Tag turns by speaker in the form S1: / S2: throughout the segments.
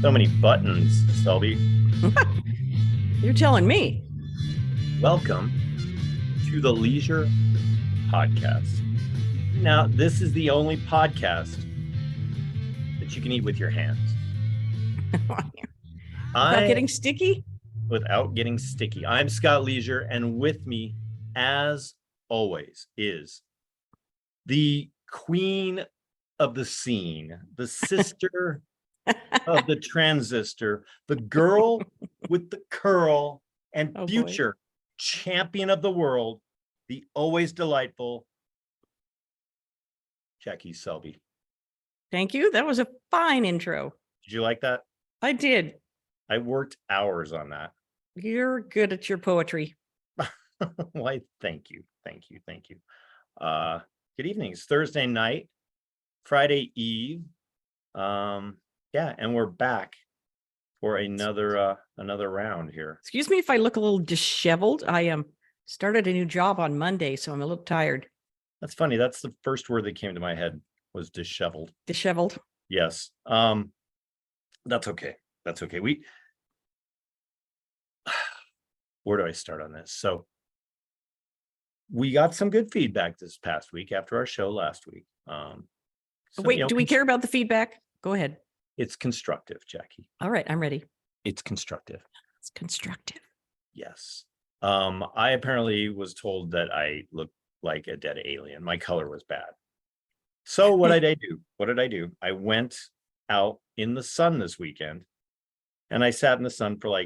S1: So many buttons, Selby.
S2: You're telling me.
S1: Welcome to the Leisure Podcast. Now, this is the only podcast that you can eat with your hands.
S2: Without getting sticky?
S1: Without getting sticky. I'm Scott Leisure, and with me, as always, is the queen of the scene, the sister of the transistor, the girl with the curl, and future champion of the world, the always delightful Jackie Selby.
S2: Thank you. That was a fine intro.
S1: Did you like that?
S2: I did.
S1: I worked hours on that.
S2: You're good at your poetry.
S1: Why, thank you. Good evening. It's Thursday night, Friday Eve. Yeah, and we're back for another round here.
S2: Excuse me if I look a little disheveled. I started a new job on Monday, so I'm a little tired.
S1: That's funny. That's the first word that came to my head was disheveled.
S2: Disheveled.
S1: Yes. That's okay. Where do I start on this? So we got some good feedback this past week after our show last week.
S2: Wait, do we care about the feedback? Go ahead.
S1: It's constructive, Jackie.
S2: All right, I'm ready.
S1: It's constructive.
S2: It's constructive.
S1: Yes. I apparently was told that I looked like a dead alien. My color was bad. So what did I do? I went out in the sun this weekend and I sat in the sun for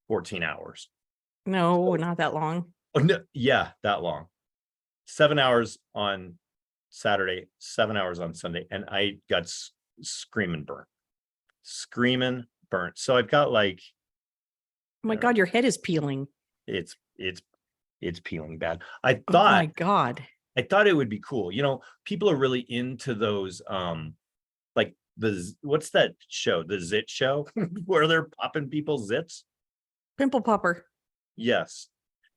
S1: 14 hours.
S2: No, not that long.
S1: Oh, no, yeah, that long. 7 hours on Saturday, 7 hours on Sunday, and I got screaming burnt. So I've got
S2: oh my God, your head is peeling.
S1: It's peeling bad. I thought,
S2: oh my God,
S1: I thought it would be cool. People are really into those, what's that show? The Zit Show, where they're popping people's zits.
S2: Pimple popper.
S1: Yes.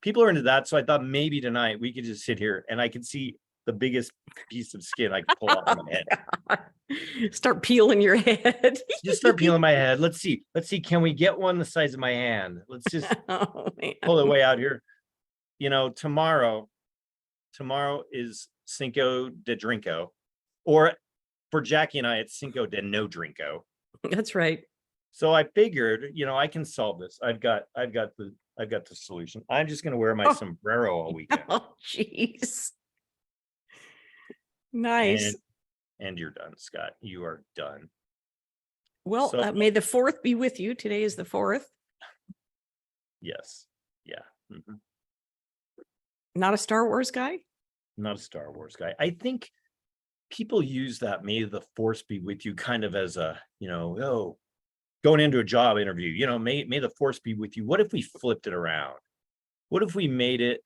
S1: People are into that. So I thought maybe tonight we could just sit here and I could see the biggest piece of skin I could pull off my head.
S2: Start peeling your head.
S1: Just start peeling my head. Let's see. Can we get one the size of my hand? Let's just pull it way out here. Tomorrow is Cinco de Drinko, or for Jackie and I, it's Cinco de No Drinko.
S2: That's right.
S1: So I figured, I can solve this. I've got the solution. I'm just going to wear my sombrero all weekend.
S2: Oh, jeez. Nice.
S1: And you're done, Scott. You are done.
S2: Well, may the 4th be with you. Today is the 4th.
S1: Yes. Yeah. Mm-hmm.
S2: Not a Star Wars guy? Not
S1: a Star Wars guy. I think people use that "may the force be with you" kind of as a, going into a job interview, may the force be with you. What if we flipped it around? What if we made it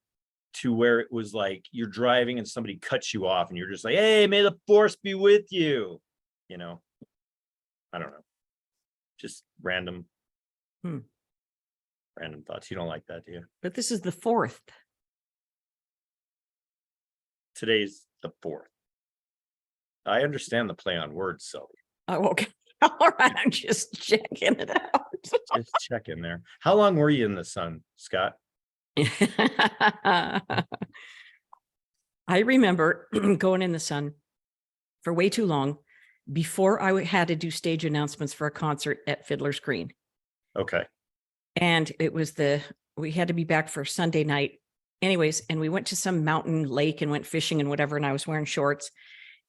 S1: to where it was like you're driving and somebody cuts you off and you're just like, "Hey, may the force be with you." I don't know. Just random thoughts. You don't like that, do you?
S2: But this is the 4th.
S1: Today's the 4th. I understand the play on words, Sylvie.
S2: Oh, okay. All right, I'm just checking it out.
S1: Just checking there. How long were you in the sun, Scott?
S2: I remember going in the sun for way too long before I had to do stage announcements for a concert at Fiddler's Green.
S1: Okay.
S2: And it was we had to be back for Sunday night. Anyways, and we went to some mountain lake and went fishing and whatever, and I was wearing shorts.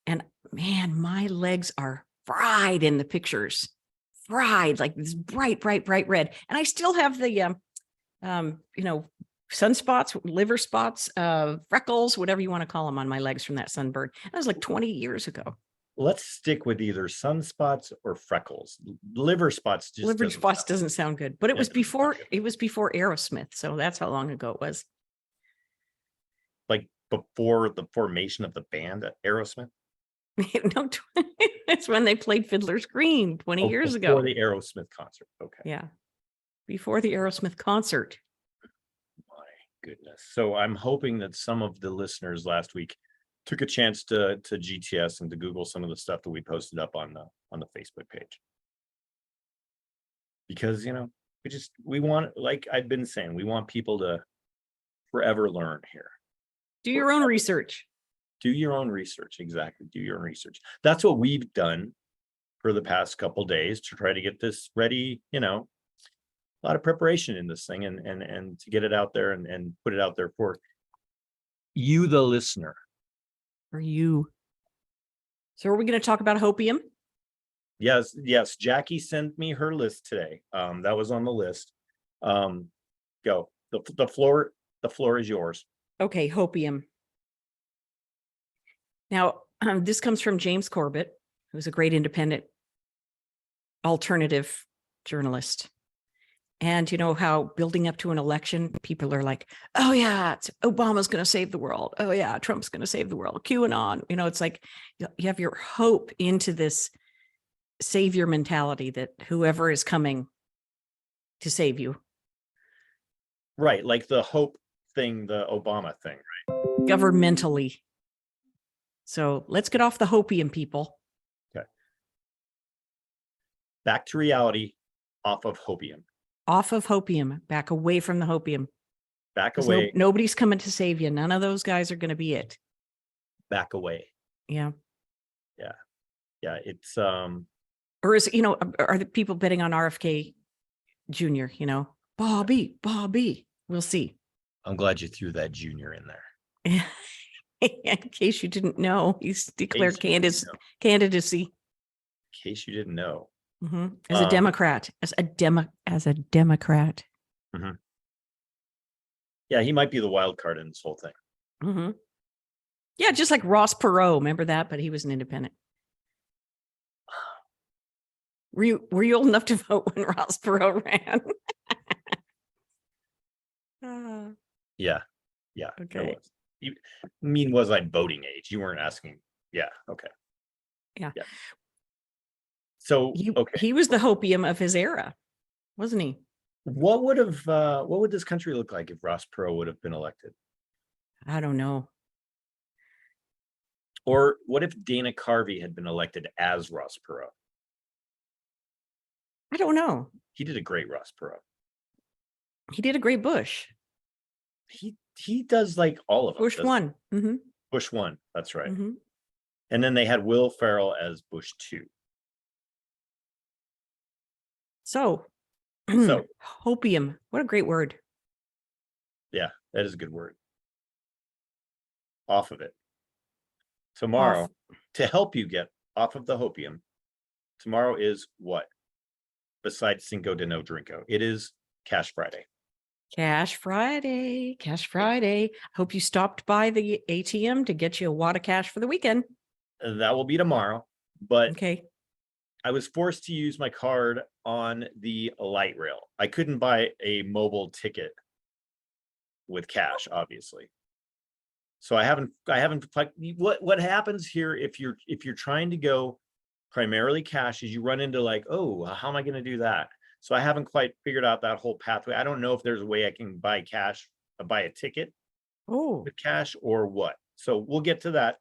S2: And man, my legs are fried in the pictures. Fried, like this bright red. And I still have the sunspots, liver spots, freckles, whatever you want to call them on my legs from that sunburn. That was like 20 years ago.
S1: Let's stick with either sunspots or freckles. Liver spots
S2: doesn't sound good, but it was before Aerosmith, so that's how long ago it was.
S1: Like before the formation of the band at Aerosmith?
S2: No, it's when they played Fiddler's Green 20 years ago.
S1: Before the Aerosmith concert. Okay.
S2: Yeah. Before the Aerosmith concert.
S1: My goodness. So I'm hoping that some of the listeners last week took a chance to GTS and to Google some of the stuff that we posted up on the Facebook page. because, we want, like I've been saying, we want people to forever learn here.
S2: Do your own research.
S1: Do your own research. Exactly. Do your own research. That's what we've done for the past couple days to try to get this ready, a lot of preparation in this thing and to get it out there and put it out there for you, the listener.
S2: For you. So are we going to talk about hopium?
S1: Yes. Jackie sent me her list today. That was on the list. Go. The floor is yours.
S2: Okay, hopium. Now, this comes from James Corbett, who's a great independent alternative journalist. And you know how building up to an election, people are like, oh yeah, Obama's going to save the world. Oh yeah, Trump's going to save the world. QAnon. It's like you have your hope into this savior mentality that whoever is coming to save you.
S1: Right. Like the hope thing, the Obama thing, right?
S2: Governmentally. So let's get off the hopium, people.
S1: Okay. Back to reality, off of hopium.
S2: Off of hopium, back away from the hopium.
S1: Back away.
S2: Nobody's coming to save you. None of those guys are going to be it.
S1: Back away.
S2: Yeah.
S1: Yeah. It's
S2: or is are the people betting on RFK Jr., Bobby, we'll see.
S1: I'm glad you threw that junior in there.
S2: In case you didn't know, he's declared candidacy.
S1: In case you didn't know.
S2: Mm-hmm. As a Democrat.
S1: Mm-hmm. Yeah, he might be the wild card in this whole thing.
S2: Mm-hmm. Yeah, just like Ross Perot. Remember that? But he was an independent. Were you old enough to vote when Ross Perot ran?
S1: Yeah.
S2: Okay.
S1: Was I voting age? You weren't asking. Yeah. Okay.
S2: Yeah.
S1: So
S2: he was the hopium of his era, wasn't he?
S1: What would this country look like if Ross Perot would have been elected?
S2: I don't know.
S1: Or what if Dana Carvey had been elected as Ross Perot?
S2: I don't know.
S1: He did a great Ross Perot.
S2: He did a great Bush.
S1: He does like all of them.
S2: Bush one. Mm-hmm.
S1: Bush one. That's right.
S2: Mm-hmm.
S1: And then they had Will Ferrell as Bush 2.
S2: So hopium. What a great word.
S1: Yeah, that is a good word. Off of it. Tomorrow, to help you get off of the hopium, tomorrow is what? Besides Cinco de No Drinko, it is Cash Friday.
S2: Cash Friday. Hope you stopped by the ATM to get you a wad of cash for the weekend.
S1: That will be tomorrow. But
S2: okay.
S1: I was forced to use my card on the light rail. I couldn't buy a mobile ticket with cash, obviously. So I haven't what happens here if you're trying to go primarily cash is you run into like, oh, how am I going to do that? So I haven't quite figured out that whole pathway. I don't know if there's a way I can buy a ticket with cash or what. So we'll get to that.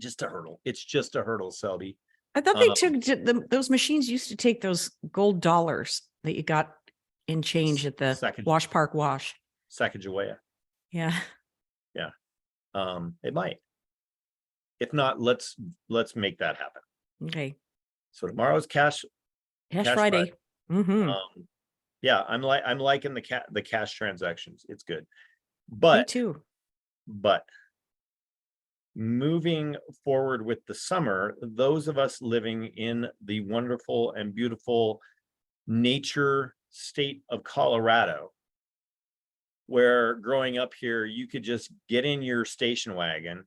S1: Just a hurdle. It's just a hurdle, Selby.
S2: I thought they took those machines used to take those gold dollars that you got in change at the Wash Park Wash.
S1: Sacagawea.
S2: Yeah.
S1: Yeah. It might. If not, let's make that happen.
S2: Okay.
S1: So tomorrow's cash
S2: Friday. Mm-hmm.
S1: Yeah, I'm liking the cash transactions. It's good. But
S2: me too.
S1: But moving forward with the summer, those of us living in the wonderful and beautiful nature state of Colorado, where growing up here, you could just get in your station wagon,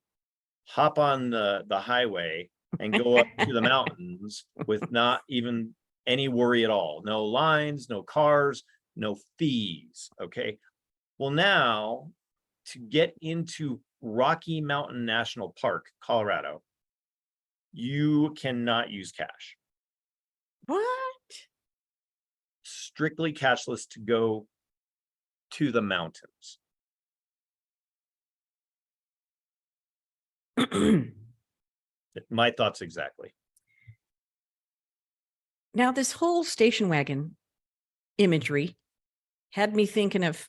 S1: hop on the highway, and go up to the mountains with not even any worry at all. No lines, no cars, no fees. Okay. Well, now to get into Rocky Mountain National Park, Colorado, you cannot use cash.
S2: What?
S1: Strictly cashless to go to the mountains. My thoughts exactly.
S2: Now, this whole station wagon imagery had me thinking of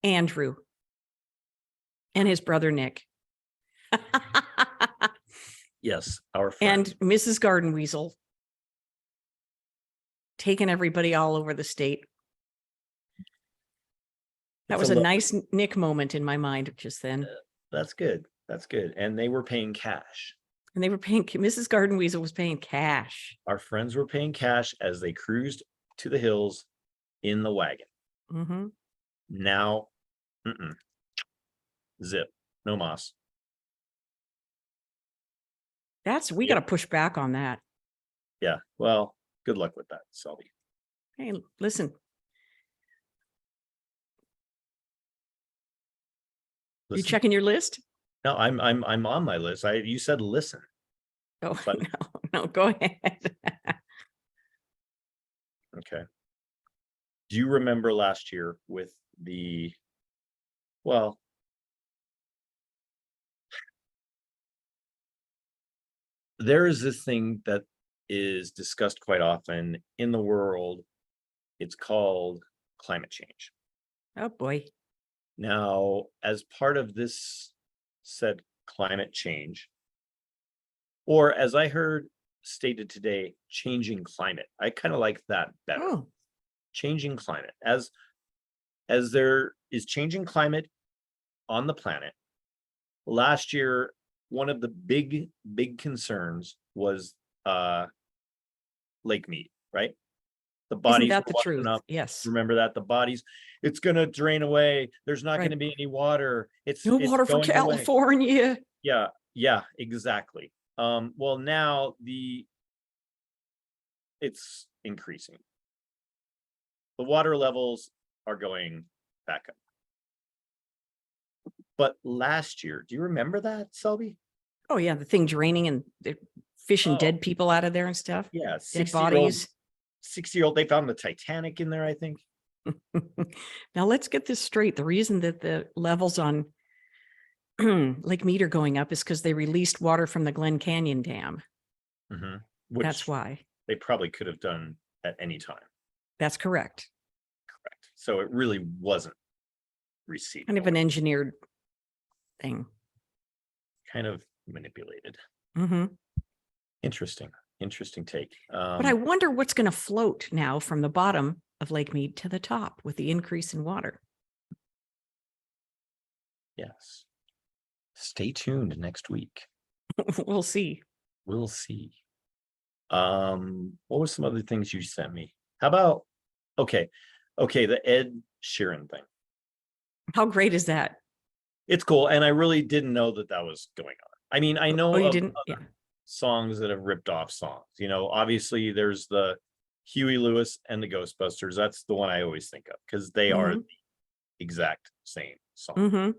S2: Andrew and his brother Nick.
S1: Yes, our friend.
S2: And Mrs. Garden Weasel taking everybody all over the state. That was a nice Nick moment in my mind just then.
S1: That's good. That's good. And they were paying cash.
S2: And they were paying, Mrs. Garden Weasel was paying cash.
S1: Our friends were paying cash as they cruised to the hills in the wagon.
S2: Mm-hmm.
S1: Now, zip, no moss.
S2: We got to push back on that.
S1: Yeah. Well, good luck with that, Selby.
S2: Hey, listen. You checking your list?
S1: No, I'm on my list. You said listen.
S2: Oh, no, go ahead.
S1: Okay. Do you remember last year with well, there is this thing that is discussed quite often in the world. It's called climate change.
S2: Oh boy.
S1: Now, as part of this said climate change, or as I heard stated today, changing climate. I kind of like that better.
S2: Oh.
S1: Changing climate. As there is changing climate on the planet. Last year, one of the big concerns was Lake Mead, right? The bodies.
S2: Isn't that the truth? Yes.
S1: Remember that the bodies, it's going to drain away. There's not going to be any water. It's
S2: no water for California.
S1: Away. Yeah, exactly. Well, now it's increasing. The water levels are going back up. But last year, do you remember that, Selby?
S2: Oh yeah, the thing draining and fishing dead people out of there and stuff.
S1: Yeah,
S2: dead bodies.
S1: 60-year-old, they found the Titanic in there, I think.
S2: Now let's get this straight. The reason that the levels on Lake Mead are going up is because they released water from the Glen Canyon Dam. That's why.
S1: They probably could have done at any time.
S2: That's correct.
S1: Correct. So it really wasn't received.
S2: Kind of an engineered thing.
S1: Kind of manipulated. Interesting take.
S2: But I wonder what's going to float now from the bottom of Lake Mead to the top with the increase in water.
S1: Yes. Stay tuned next week.
S2: We'll see.
S1: We'll see. What were some other things you sent me? How about, okay, the Ed Sheeran thing.
S2: How great is that?
S1: It's cool. And I really didn't know that was going on. I mean, I know
S2: you didn't? Yeah.
S1: Songs that have ripped off songs. You know, obviously there's the Huey Lewis and the Ghostbusters. That's the one I always think of because they are the exact same song.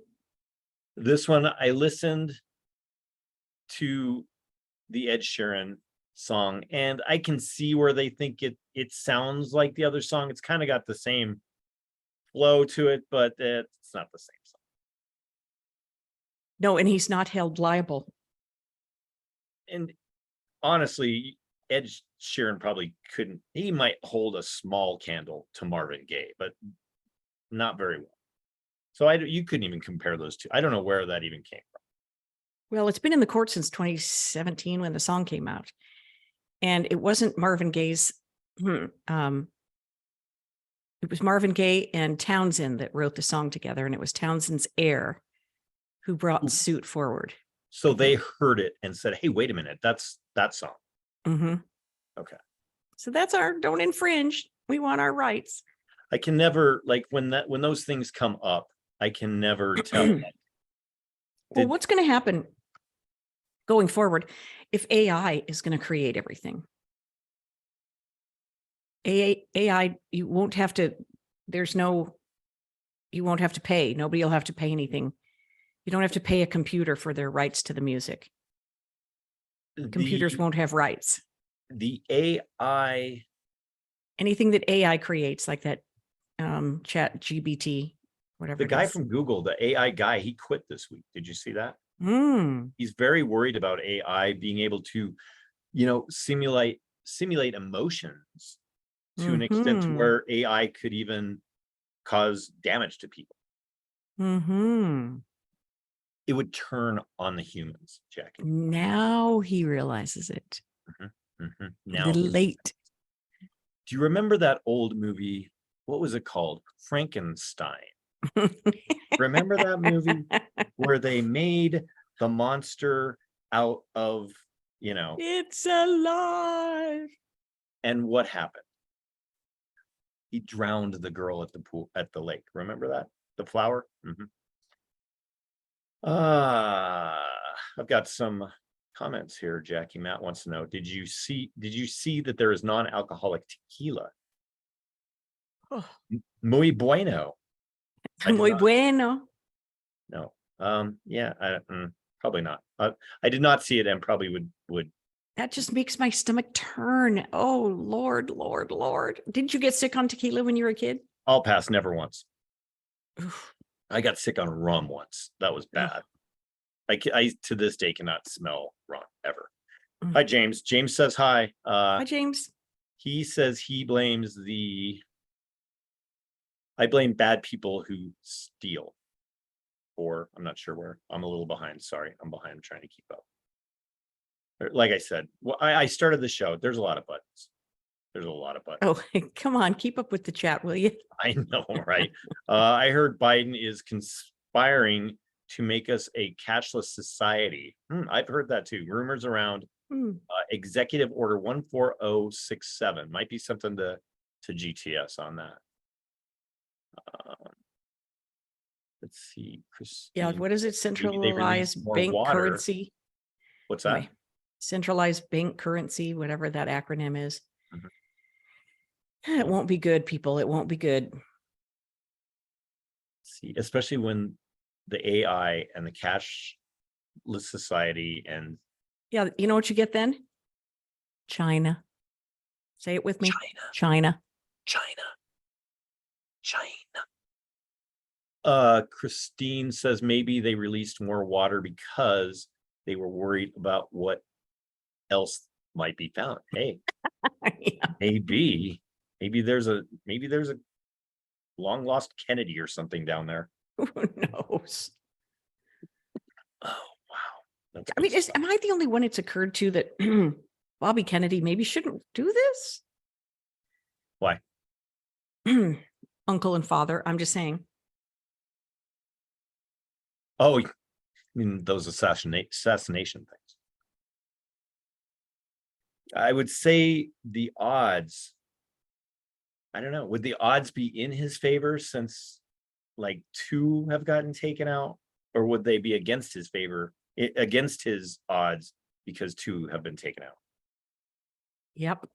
S1: This one, I listened to the Ed Sheeran song and I can see where they think it sounds like the other song. It's kind of got the same flow to it, but it's not the same song.
S2: No, and he's not held liable.
S1: And honestly, Ed Sheeran probably couldn't. He might hold a small candle to Marvin Gaye, but not very well. So you couldn't even compare those two. I don't know where that even came from.
S2: Well, it's been in the court since 2017 when the song came out, and it wasn't Marvin Gaye's. It was Marvin Gaye and Townsend that wrote the song together, and it was Townsend's heir who brought the suit forward.
S1: So they heard it and said, "Hey, wait a minute, that's that song." Okay.
S2: So that's our don't infringe. We want our rights.
S1: I can never when those things come up, I can never tell.
S2: Well, what's going to happen going forward if AI is going to create everything? AI, you won't have to. You won't have to pay. Nobody will have to pay anything. You don't have to pay a computer for their rights to the music. Computers won't have rights.
S1: The AI,
S2: anything that AI creates, like that chat GBT, whatever.
S1: The guy from Google, the AI guy, he quit this week. Did you see that? He's very worried about AI being able to, simulate emotions to an extent to
S2: Mm-hmm.
S1: where AI could even cause damage to people.
S2: Mm-hmm.
S1: It would turn on the humans, Jackie.
S2: Now he realizes it.
S1: A
S2: A little late.
S1: Do you remember that old movie? What was it called? Frankenstein. Remember that movie where they made the monster out of,
S2: It's alive.
S1: and what happened? He drowned the girl at the pool, at the lake. Remember that? The flower? I've got some comments here. Jackie Matt wants to know, did you see that there is non-alcoholic tequila?
S2: Oh,
S1: Muy bueno. I did
S2: muy
S1: not.
S2: bueno.
S1: No. Yeah, probably not. I did not see it and probably would.
S2: That just makes my stomach turn. Oh, Lord, Lord, Lord. Didn't you get sick on tequila when you were a kid?
S1: I'll pass, never once.
S2: Oof.
S1: I got sick on rum once. That was bad. I to this day cannot smell rum ever.
S2: Mm.
S1: Hi, James. James says hi.
S2: Hi, James.
S1: He says he blames I blame bad people who steal. Or I'm not sure where. I'm a little behind. Sorry, I'm behind. I'm trying to keep up. Like I said, well, I started the show. There's a lot of buttons. There's a lot of buttons.
S2: Oh, come on. Keep up with the chat, will you?
S1: I know, right? I heard Biden is conspiring to make us a cashless society. I've heard that too. Rumors around Executive Order 14067 might be something to GTS on that. Let's see, Chris.
S2: Yeah, what is it? Centralized bank currency.
S1: What's that?
S2: Anyway, centralized bank currency, whatever that acronym is. It won't be good, people. It won't be good.
S1: See, especially when the AI and the cashless society and
S2: yeah, you know what you get then? China. Say it with me. China.
S1: Christine says maybe they released more water because they were worried about what else might be found. Hey,
S2: yeah.
S1: maybe there's a long lost Kennedy or something down there.
S2: Who knows?
S1: Oh wow!
S2: I mean, am I the only one it's occurred to that Bobby Kennedy maybe shouldn't do this?
S1: Why?
S2: Uncle and father. I'm just saying.
S1: Oh, I mean those assassination things. I would say the odds. I don't know. Would the odds be in his favor since like 2 have gotten taken out, or would they be against his favor, against his odds because 2 have been taken out?
S2: Yep.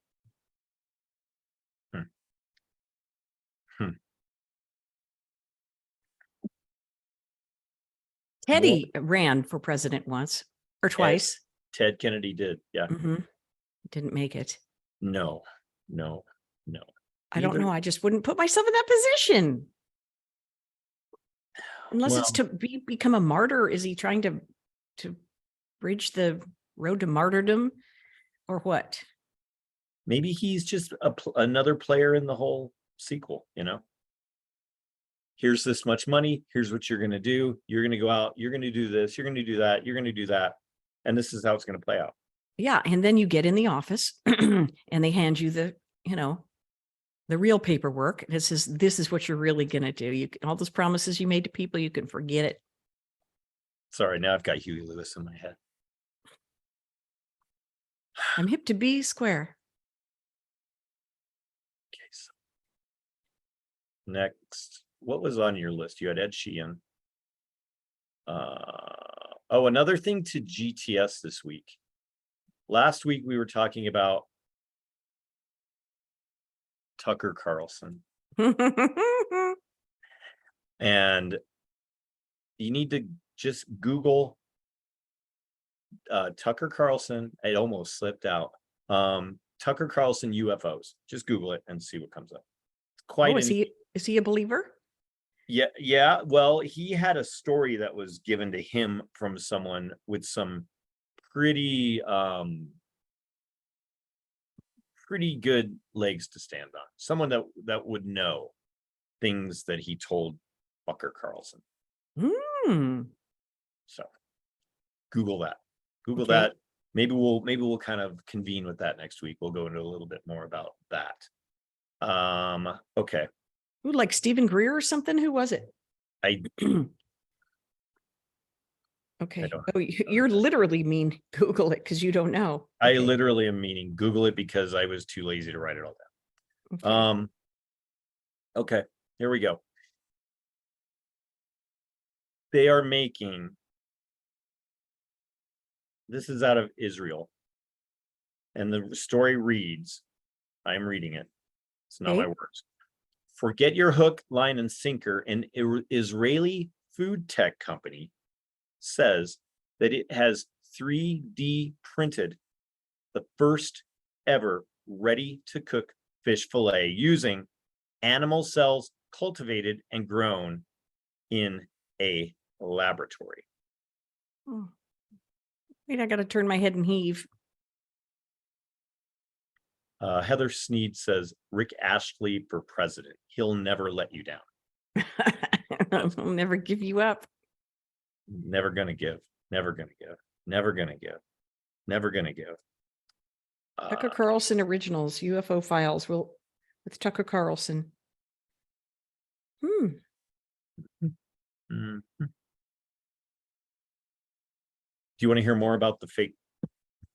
S2: Teddy ran for president once or twice.
S1: Ted Kennedy did. Yeah.
S2: Didn't make it.
S1: No.
S2: I don't know. I just wouldn't put myself in that position. Unless it's to become a martyr. Is he trying to bridge the road to martyrdom or what?
S1: Maybe he's just another player in the whole sequel, Here's this much money. Here's what you're going to do. You're going to go out. You're going to do this. You're going to do that. You're going to do that. And this is how it's going to play out.
S2: Yeah. And then you get in the office and they hand you the real paperwork. This is what you're really going to do. All those promises you made to people, you can forget it.
S1: Sorry. Now I've got Huey Lewis in my head.
S2: I'm hip to be square.
S1: Okay. So next. What was on your list? You had Ed Sheeran. Another thing to GTS this week. Last week we were talking about Tucker Carlson. And you need to just Google Tucker Carlson. It almost slipped out. Tucker Carlson UFOs. Just Google it and see what comes up. Quite.
S2: Is he a believer?
S1: Yeah. Well, he had a story that was given to him from someone with some pretty pretty good legs to stand on. Someone that would know things that he told Tucker Carlson.
S2: Hmm.
S1: So Google that. Google
S2: Okay.
S1: that. Maybe we'll kind of convene with that next week. We'll go into a little bit more about that. Okay.
S2: Ooh, like Stephen Greer or something? Who was it?
S1: I
S2: Okay.
S1: don't
S2: Oh, you're literally mean. Google it because you don't know.
S1: I
S2: Okay.
S1: literally am meaning Google it because I was too lazy to write it all down.
S2: Okay.
S1: Okay, here we go. They are making, this is out of Israel, and the story reads, I'm reading it. It's not my
S2: Okay.
S1: words. Forget your hook, line, and sinker. An Israeli food tech company says that it has 3D printed the first ever ready to cook fish fillet using animal cells cultivated and grown in a laboratory.
S2: Oh. Wait, I got to turn my head and heave.
S1: Heather Sneed says Rick Astley for president. He'll never let you down.
S2: I'll never give you up.
S1: Never gonna give. Never gonna give. Never gonna give. Never gonna give.
S2: Tucker Carlson Originals, UFO Files with Tucker Carlson.
S1: Mhm. Do you want to hear more about the fake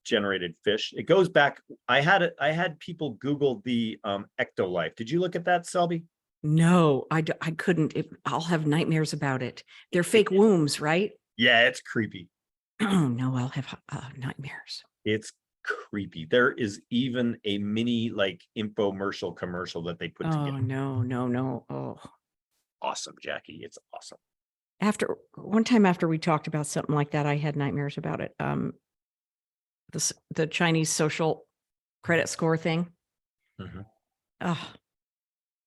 S1: generated fish? It goes back. I had people Google the ectolife. Did you look at that, Selby?
S2: No, I couldn't. I'll have nightmares about it. They're fake wombs, right?
S1: Yeah, it's creepy.
S2: Oh no, I'll have nightmares.
S1: It's creepy. There is even a mini like infomercial commercial that they put
S2: Oh
S1: together.
S2: no. Oh.
S1: Awesome, Jackie. It's awesome.
S2: After one time after we talked about something like that, I had nightmares about it. The Chinese social credit score thing.
S1: Mhm.
S2: Oh,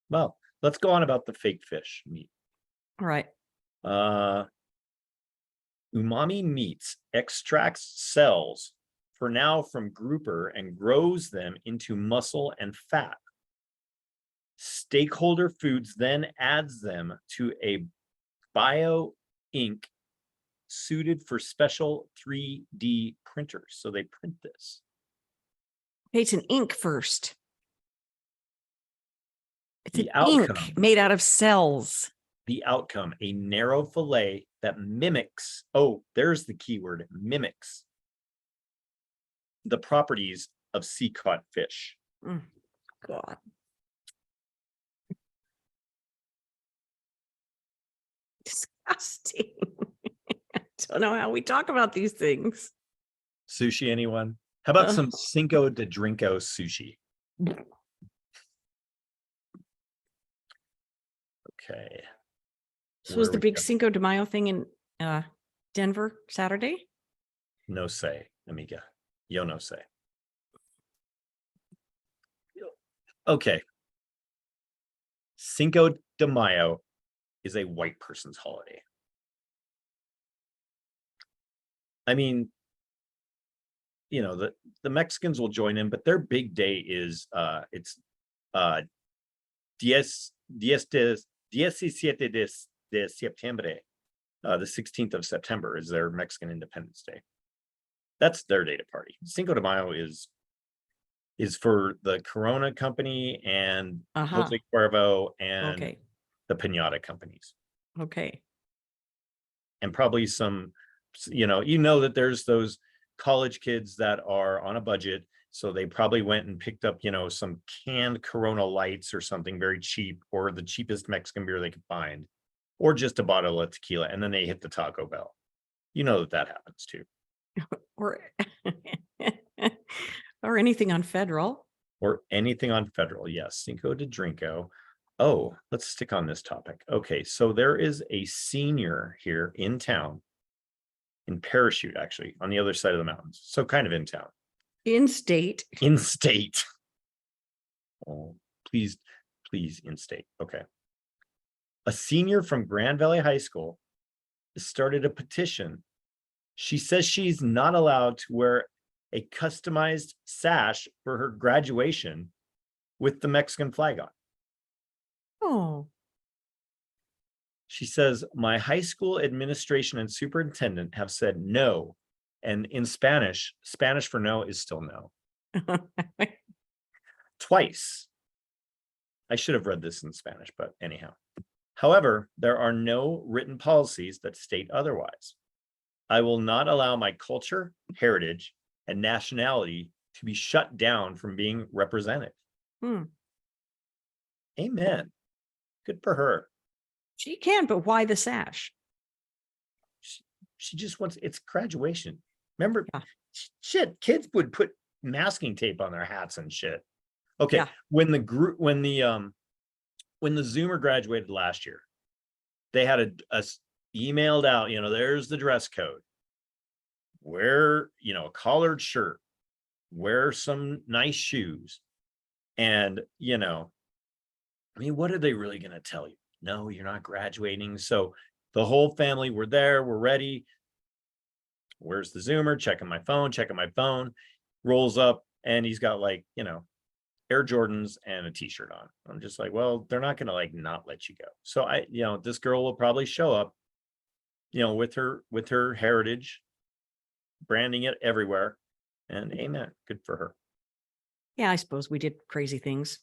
S1: Well, let's go on about the fake fish meat.
S2: all right.
S1: Umami Meats extracts cells for now from grouper and grows them into muscle and fat. Stakeholder Foods then adds them to a bio ink suited for special 3D printers. So they print this.
S2: Okay, it's an ink first. It's
S1: The
S2: an ink
S1: outcome,
S2: made out of cells.
S1: a narrow fillet that mimics, there's the keyword, mimics the properties of sea caught fish.
S2: God. Disgusting. I don't know how we talk about these things.
S1: Sushi, anyone? How about some Cinco de Drinko sushi? Okay.
S2: So was the big Cinco de Mayo thing in Denver Saturday?
S1: No say, amiga. Yo no say. Okay. Cinco de Mayo is a white person's holiday. I mean, you know, the Mexicans will join in, but their big day is it's diez diecisiete de septiembre. The 16th of September is their Mexican Independence Day. That's their day to party. Cinco de Mayo is for the Corona company and Jose Cuervo and
S2: Okay.
S1: the Piñata companies.
S2: Okay.
S1: And probably some, you know that there's those college kids that are on a budget. So they probably went and picked up, some canned Corona Lights or something very cheap, or the cheapest Mexican beer they could find, or just a bottle of tequila. And then they hit the Taco Bell. You know that happens too.
S2: Or or anything on federal.
S1: Or anything on federal. Yes. Cinco de Drinko. Oh, let's stick on this topic. Okay. So there is a senior here in town, in Parachute, actually, on the other side of the mountains. So kind of in town.
S2: In state.
S1: In state. Oh, please, in state. Okay. A senior from Grand Valley High School started a petition. She says she's not allowed to wear a customized sash for her graduation with the Mexican flag on.
S2: Oh,
S1: She says, my high school administration and superintendent have said no. And in Spanish, Spanish for no is still no. Twice. I should have read this in Spanish, but anyhow. However, there are no written policies that state otherwise. I will not allow my culture, heritage, and nationality to be shut down from being represented.
S2: Hmm.
S1: Amen. Good for her.
S2: She can, but why the sash?
S1: She just wants, it's graduation. Remember,
S2: Yeah.
S1: shit, kids would put masking tape on their hats and shit. Okay,
S2: Yeah.
S1: when the Zoomer graduated last year, they had a emailed out, there's the dress code. Wear, a collared shirt, wear some nice shoes. And, what are they really going to tell you? No, you're not graduating. So the whole family were there, we're ready. Where's the Zoomer? Checking my phone, rolls up, and he's got Air Jordans and a t-shirt on. I'm just like, well, they're not going to not let you go. So this girl will probably show up, with her heritage, branding it everywhere, and amen. Good for her.
S2: Yeah, I suppose we did crazy things.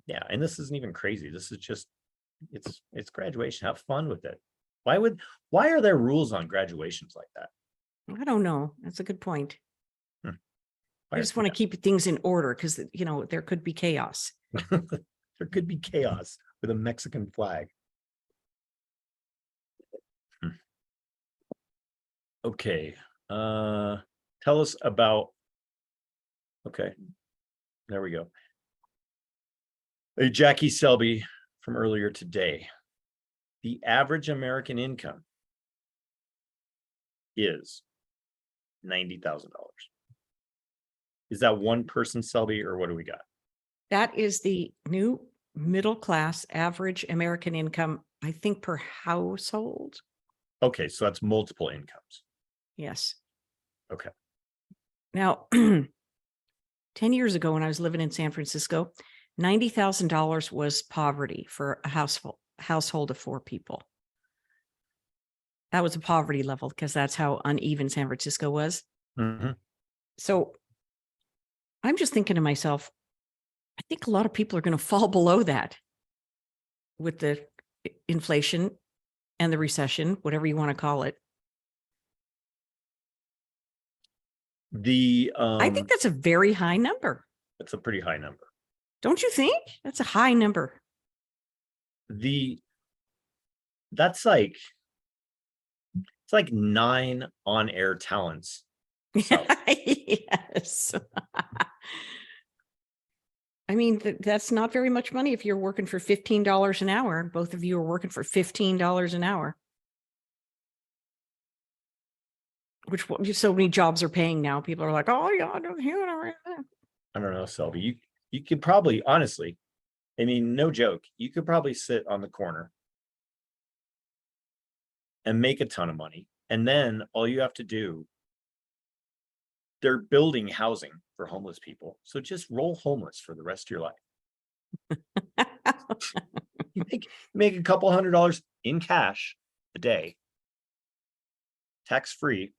S1: Yeah. And this isn't even crazy. This is just, it's graduation. Have fun with it. Why are there rules on graduations like that?
S2: I don't know. That's a good point. I just want to
S1: Yeah.
S2: keep things in order because, there could be chaos.
S1: There could be chaos with a Mexican flag. Okay. Tell us about, okay, there we go. Jackie Selby from earlier today. The average American income is $90,000. Is that one person, Selby, or what do we got?
S2: That is the new middle class average American income, I think, per household.
S1: Okay, so that's multiple incomes.
S2: Yes.
S1: Okay.
S2: Now, 10 years ago when I was living in San Francisco, $90,000 was poverty for a household of 4 people. That was a poverty level because that's how uneven San Francisco was.
S1: Mm-hmm.
S2: So I'm just thinking to myself, I think a lot of people are going to fall below that with the inflation and the recession, whatever you want to call it. I think that's a very high number.
S1: That's a pretty high number.
S2: Don't you think? That's a high number.
S1: That's like, it's like 9 on-air talents. So.
S2: Yes. I mean, that's not very much money if you're working for $15 an hour. Both of you are working for $15 an hour. Which so many jobs are paying now. People are like, oh, yeah, I don't
S1: know, Selby. You could probably, honestly, no joke, you could probably sit on the corner and make a ton of money. And then all you have to do, they're building housing for homeless people. So just roll homeless for the rest of your life. You make a couple $100 in cash a day, tax-free.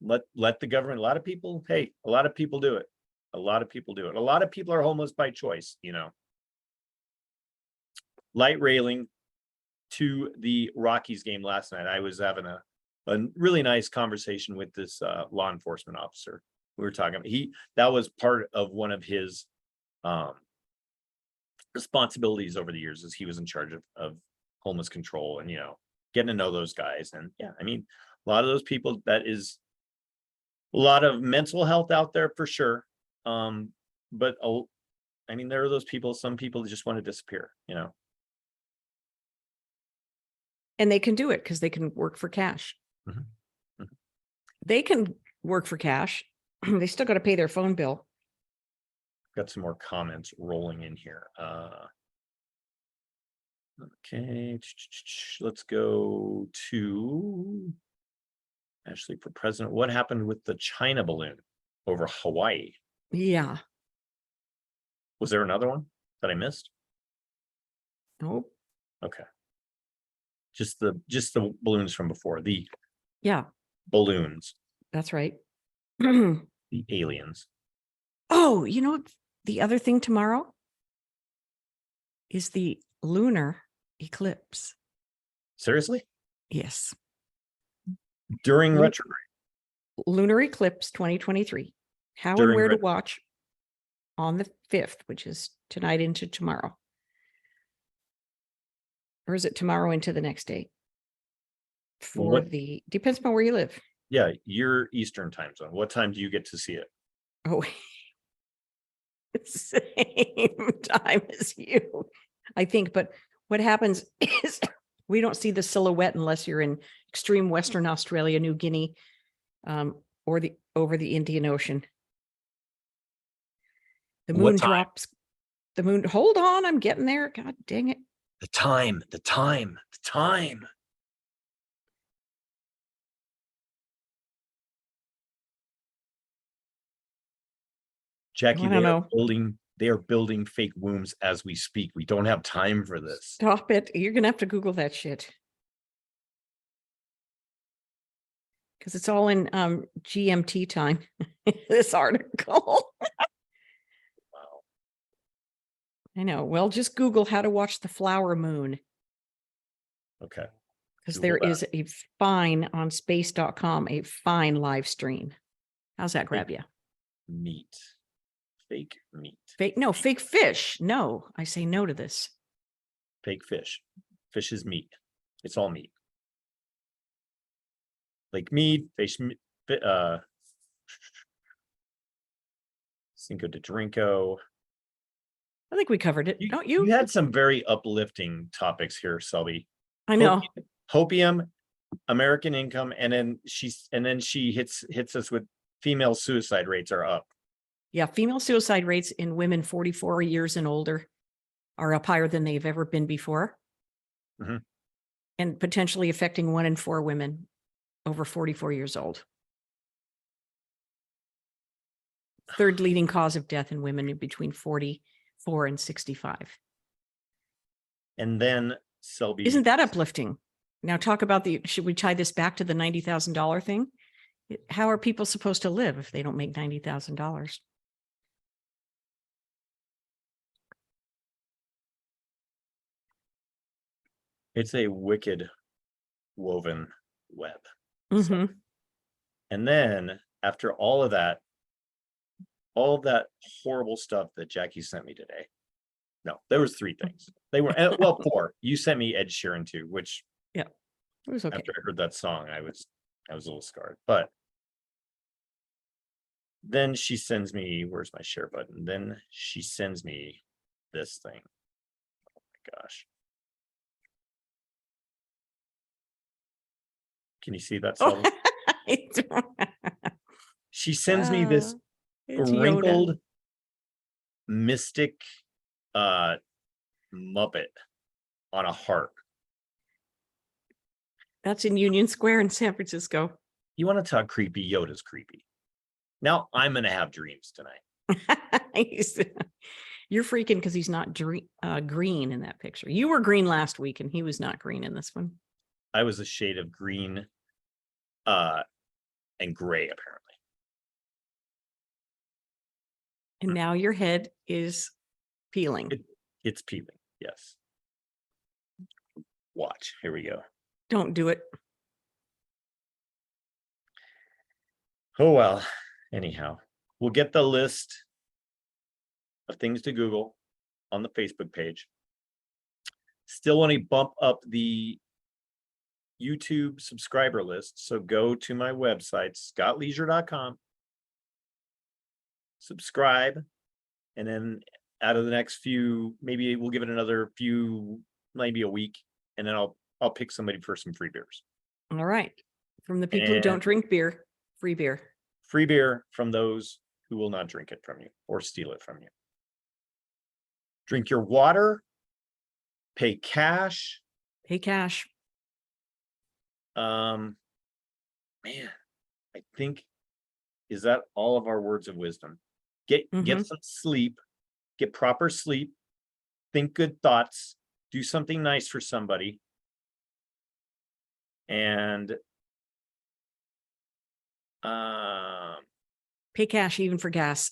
S1: Let the government, a lot of people do it. A lot of people do it. A lot of people are homeless by choice, Light railing to the Rockies game last night. I was having a really nice conversation with this law enforcement officer. We were talking, that was part of one of his responsibilities over the years, as he was in charge of homeless control and, getting to know those guys. And yeah, a lot of those people, that is a lot of mental health out there for sure. But there are those people, some people just want to disappear,
S2: And they can do it because they can work for cash.
S1: Mm-hmm. Mm-hmm.
S2: They can work for cash. They still got to pay their phone bill.
S1: Got some more comments rolling in here. Okay, let's go to Ashley for president. What happened with the China balloon over Hawaii?
S2: Yeah.
S1: Was there another one that I missed?
S2: Nope.
S1: Okay. Just the balloons from before. The
S2: Yeah,
S1: balloons,
S2: that's right.
S1: the aliens.
S2: Oh, the other thing tomorrow is the lunar eclipse.
S1: Seriously?
S2: Yes.
S1: During
S2: Lu-
S1: retrograde.
S2: Lunar eclipse 2023. How and
S1: During
S2: where to watch on the 5th, which is tonight into tomorrow. Or is it tomorrow into the next day? Depends upon where you live.
S1: Yeah, your Eastern time zone. What time do you get to see it?
S2: Oh, same time as you, I think. But what happens is we don't see the silhouette unless you're in extreme Western Australia, New Guinea, or over the Indian Ocean. The moon drops. The moon. Hold on, I'm getting there. God dang it.
S1: The time. Jackie,
S2: I don't know.
S1: they are building fake wombs as we speak. We don't have time for this.
S2: Stop it. You're gonna have to Google that shit. Because it's all in GMT time. This article.
S1: Wow.
S2: I know. Well, just Google how to watch the flower moon.
S1: Okay.
S2: Because there is a fine on space.com, a fine live stream. How's that grab you?
S1: Meat. Fake meat.
S2: Fake fish. No, I say no to this.
S1: Fake fish. Fish is meat. It's all meat. Like meat, fish, Cinco de Drinko.
S2: I think we covered it. Don't you?
S1: You had some very uplifting topics here, Selby.
S2: I know.
S1: Hopium, American income, and then she hits us with female suicide rates are up.
S2: Yeah, female suicide rates in women 44 years and older are up higher than they've ever been before.
S1: Mm-hmm.
S2: And potentially affecting 1 in 4 women over 44 years old. Third leading cause of death in women between 44 and 65.
S1: And then Selby.
S2: Isn't that uplifting? Now talk about should we tie this back to the $90,000 thing? How are people supposed to live if they don't make $90,000?
S1: It's a wicked woven web.
S2: Mm-hmm.
S1: So, and then after all of that horrible stuff that Jackie sent me today. No, there was 3 things. They were 4. You sent me Ed Sheeran too, which
S2: it was okay.
S1: After I heard that song, I was a little scarred. But then she sends me, where's my share button? Then she sends me this thing. Oh my gosh. Can you see that?
S2: Oh.
S1: She sends me this wrinkled mystic Muppet on a heart.
S2: That's in Union Square in San Francisco.
S1: You want to talk creepy? Yoda's creepy. Now I'm going to have dreams tonight.
S2: You're freaking because he's not green in that picture. You were green last week and he was not green in this one.
S1: I was a shade of green and gray, apparently.
S2: And now your head is peeling.
S1: It's peeling, yes. Watch, here we go.
S2: Don't do it.
S1: Oh, well, anyhow, we'll get the list of things to Google on the Facebook page. Still want to bump up the YouTube subscriber list. So go to my website, scottleisure.com, subscribe, and then out of the next few, maybe we'll give it another few, maybe a week, and then I'll pick somebody for some free beers.
S2: All right. From the people who don't drink beer, free beer.
S1: Free beer from those who will not drink it from you or steal it from you. Drink your water, pay cash.
S2: Pay cash.
S1: Man, I think, is that all of our words of wisdom? Get
S2: Mhm.
S1: some sleep, get proper sleep, think good thoughts, do something nice for somebody, and um,
S2: Pay cash even for gas.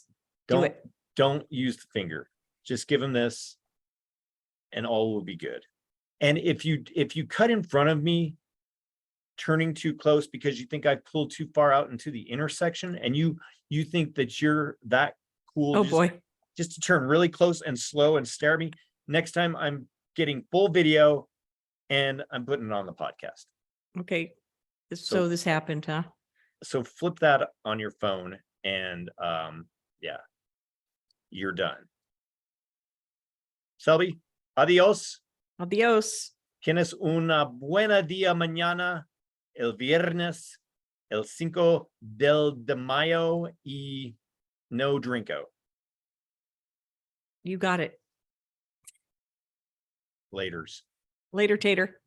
S2: Do
S1: don't
S2: it.
S1: don't use the finger. Just give them this, and all will be good. And if you cut in front of me, turning too close because you think I pulled too far out into the intersection, and you think that you're that cool,
S2: Oh, boy.
S1: just to turn really close and slow and stare at me. Next time I'm getting full video and I'm putting it on the podcast.
S2: Okay.
S1: So
S2: So this happened, huh?
S1: so flip that on your phone and yeah, you're done. Selby, adios.
S2: Adios.
S1: Tienes una buena día mañana, el viernes, el 5 de Mayo y no drinko.
S2: You got it.
S1: Laters.
S2: Later, Tater.